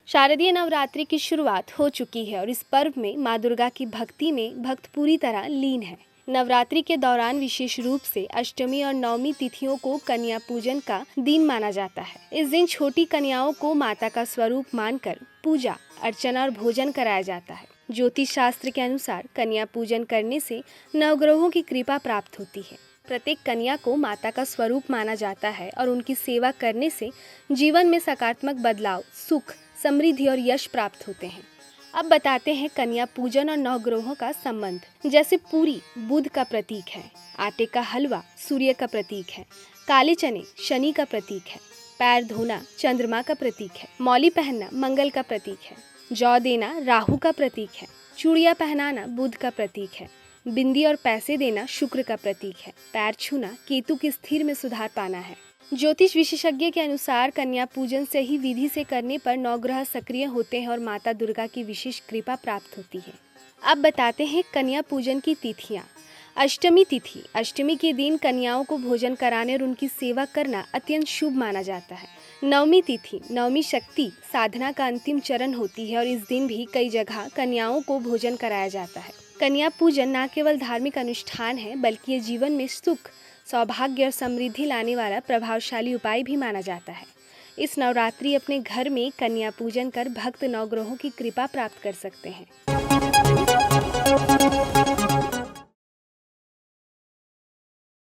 शारदीय नवरात्रि की शुरुआत हो चुकी है और इस पर्व में माँ दुर्गा की भक्ति में भक्त पूरी तरह लीन है। नवरात्रि के दौरान विशेष रूप से अष्टमी और नवमी तिथियों को कन्या पूजन का दिन माना जाता है। इस दिन छोटी कन्याओं को माता का स्वरूप मानकर पूजा अर्चना और भोजन कराया जाता है। ज्योतिष शास्त्र के अनुसार कन्या पूजन करने से नवग्रहों की कृपा प्राप्त होती है। प्रत्येक कन्या को माता का स्वरूप माना जाता है और उनकी सेवा करने से जीवन में सकारात्मक बदलाव, सुख, समृद्धि और यश प्राप्त होते हैं। अब बताते हैं कन्या पूजन और नवग्रहों का संबंध। जैसे पूरी बुध का प्रतीक है, आटे का हलवा सूर्य का प्रतीक है, काले चने शनि का प्रतीक है, पैर धोना चंद्रमा का प्रतीक है, मौली पहनना मंगल का प्रतीक है, जौ देना राहु का प्रतीक है, चूड़ियाँ पहनाना बुध का प्रतीक है, बिंदी और पैसे देना शुक्र का प्रतीक है, पैर छूना केतु की स्थिर में सुधार पाना है। ज्योतिष विशेषज्ञ के अनुसार कन्या पूजन से ही विधि से करने पर नवग्रह सक्रिय होते हैं और माता दुर्गा की विशेष कृपा प्राप्त होती है। अब बताते हैं कन्या पूजन की तिथियां। अष्टमी तिथि, अष्टमी के दिन कन्याओं को भोजन कराने और उनकी सेवा करना अत्यंत शुभ माना जाता है। नवमी तिथि, नवमी शक्ति साधना का अंतिम चरण होती है और इस दिन भी कई जगह कन्याओं को भोजन कराया जाता है। कन्या पूजन न केवल धार्मिक अनुष्ठान है बल्कि ये जीवन में सुख, सौभाग्य और समृद्धि लाने वाला प्रभावशाली उपाय भी माना जाता है। इस नवरात्रि अपने घर में कन्या पूजन कर भक्त नवग्रहों की कृपा प्राप्त कर सकते हैं।